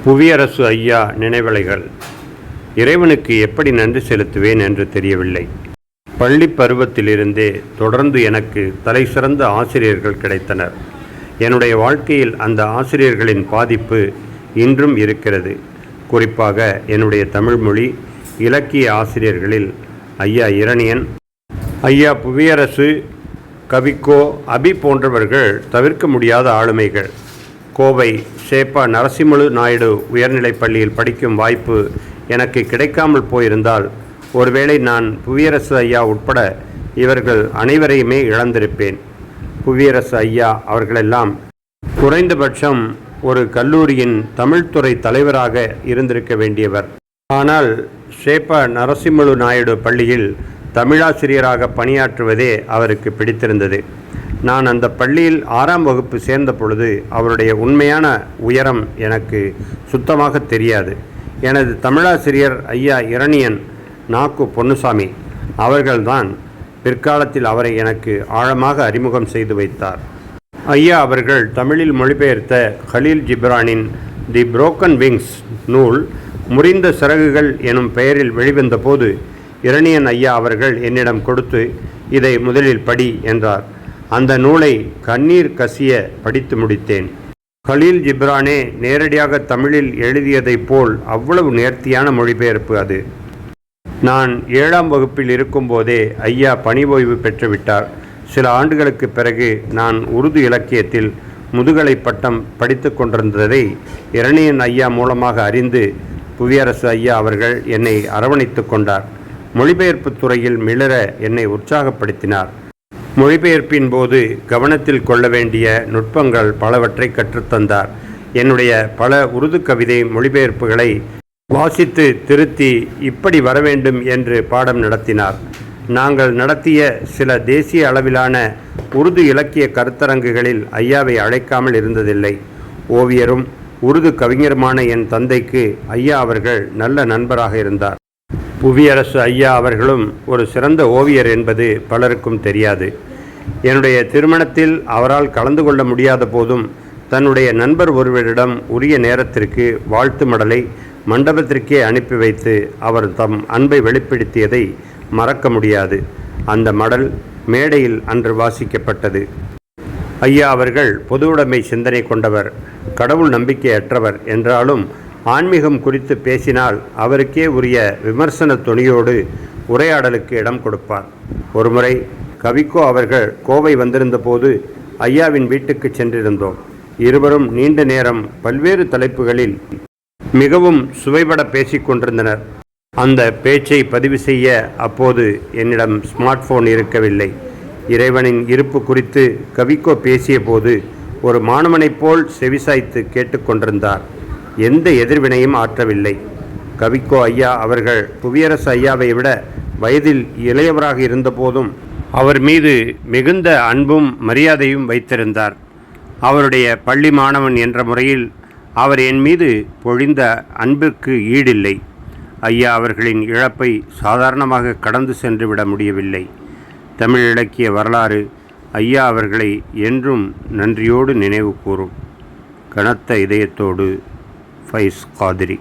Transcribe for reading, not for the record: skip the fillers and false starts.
புவியரசு ஐயா நினைவலைகள். இறைவனுக்கு எப்படி நன்றி செலுத்துவேன் என்று தெரியவில்லை. பள்ளி பருவத்திலிருந்தே தொடர்ந்து எனக்கு தலை சிறந்த ஆசிரியர்கள் கிடைத்தனர். என்னுடைய வாழ்க்கையில் அந்த ஆசிரியர்களின் பாதிப்பு இன்றும் இருக்கிறது. குறிப்பாக என்னுடைய தமிழ்மொழி இலக்கிய ஆசிரியர்களில் ஐயா இரணியன், ஐயா புவியரசு, கவிக்கோ, அபி போன்றவர்கள் தவிர்க்க முடியாத ஆளுமைகள். கோவை சேப்பா நரசிம்மலு நாயுடு உயர்நிலைப் பள்ளியில் படிக்கும் வாய்ப்பு எனக்கு கிடைக்காமல் போயிருந்தால் ஒருவேளை நான் புவியரசு ஐயா உட்பட இவர்கள் அனைவரையுமே இழந்திருப்பேன். புவியரசு ஐயா அவர்களெல்லாம் குறைந்தபட்சம் ஒரு கல்லூரியின் தமிழ்துறை தலைவராக இருந்திருக்க வேண்டியவர். ஆனால் சேப்பா நரசிம்மலு நாயுடு பள்ளியில் தமிழாசிரியராக பணியாற்றுவதே அவருக்கு பிடித்திருந்தது. நான் அந்த பள்ளியில் 6ஆம் வகுப்பு சேர்ந்த பொழுது அவருடைய உண்மையான உயரம் எனக்கு சுத்தமாக தெரியாது. எனது தமிழாசிரியர் ஐயா இரணியன் நாக்கு பொன்னுசாமி அவர்கள்தான் பிற்காலத்தில் அவரை எனக்கு ஆழமாக அறிமுகம் செய்து வைத்தார். ஐயா அவர்கள் தமிழில் மொழிபெயர்த்த கலீல் ஜிப்ரானின் தி புரோக்கன் விங்ஸ் நூல் முறிந்த சிறகுகள் எனும் பெயரில் வெளிவந்த போது இரணியன் ஐயா அவர்கள் என்னிடம் கொடுத்து இதை முதலில் படி என்றார். அந்த நூலை கண்ணீர் கசிய படித்து முடித்தேன். கலீல் ஜிப்ரானே நேரடியாக தமிழில் எழுதியதைப் போல் அவ்வளவு நேர்த்தியான மொழிபெயர்ப்பு அது. நான் 7ஆம் வகுப்பில் இருக்கும்போதே ஐயா பணி ஓய்வு பெற்றுவிட்டார். சில ஆண்டுகளுக்கு பிறகு நான் உருது இலக்கியத்தில் முதுகலை பட்டம் படித்து கொண்டிருந்ததை இரணியன் ஐயா மூலமாக அறிந்து புவியரசு ஐயா அவர்கள் என்னை அரவணைத்து கொண்டார். மொழிபெயர்ப்பு துறையில் மிளற என்னை உற்சாகப்படுத்தினார். மொழிபெயர்ப்பின் போது கவனத்தில் கொள்ள வேண்டிய நுட்பங்கள் பலவற்றை கற்றுத்தந்தார். என்னுடைய பல உருது கவிதை மொழிபெயர்ப்புகளை வாசித்து திருத்தி இப்படி வரவேண்டும் என்று பாடம் நடத்தினார். நாங்கள் நடத்திய சில தேசிய அளவிலான உருது இலக்கிய கருத்தரங்குகளில் ஐயாவை அழைக்காமல் இருந்ததில்லை. ஓவியரும் உருது கவிஞருமான என் தந்தைக்கு ஐயா அவர்கள் நல்ல நண்பராக இருந்தார். புவியரசு ஐயா அவர்களும் ஒரு சிறந்த ஓவியர் என்பது பலருக்கும் தெரியாது. என்னுடைய திருமணத்தில் அவரால் கலந்து கொள்ள முடியாத போதும் தன்னுடைய நண்பர் ஒருவரிடம் உரிய நேரத்திற்கு வாழ்த்து மடலை மண்டபத்திற்கே அனுப்பி வைத்து அவர் தம் அன்பை வெளிப்படுத்தியதை மறக்க முடியாது. அந்த மடல் மேடையில் அன்று வாசிக்கப்பட்டது. ஐயா அவர்கள் பொதுவுடைமை சிந்தனை கொண்டவர், கடவுள் நம்பிக்கையற்றவர் என்றாலும் ஆன்மீகம் குறித்து பேசினால் அவருக்கே உரிய விமர்சன துணியோடு உரையாடலுக்கு இடம் கொடுப்பார். ஒருமுறை கவிக்கோ அவர்கள் கோவை வந்திருந்த போது ஐயாவின் வீட்டுக்கு சென்றிருந்தோம். இருவரும் நீண்ட நேரம் பல்வேறு தலைப்புகளில் மிகவும் சுவைபட பேசிக்கொண்டிருந்தனர். அந்த பேச்சை பதிவு செய்ய அப்போது என்னிடம் ஸ்மார்ட் போன் இருக்கவில்லை. இறைவனின் இருப்பு குறித்து கவிக்கோ பேசிய போது ஒரு மாணவனைப் போல் செவிசாய்த்து கேட்டுக்கொண்டிருந்தார். எந்த எதிர்வினையும் ஆற்றவில்லை. கவிக்கோ ஐயா அவர்கள் புவியரசு ஐயாவை விட வயதில் இளையவராக இருந்தபோதும் அவர் மீது மிகுந்த அன்பும் மரியாதையும் வைத்திருந்தார். அவருடைய பள்ளி மாணவன் என்ற முறையில் அவர் என் மீது பொழிந்த அன்பிற்கு ஈடில்லை. ஐயா அவர்களின் இழப்பை சாதாரணமாக கடந்து சென்று விட முடியவில்லை. தமிழ் இலக்கிய வரலாறு ஐயா அவர்களை என்றும் நன்றியோடு நினைவு கூறும். கனத்த இதயத்தோடு ஃபைஸ் காதிரி.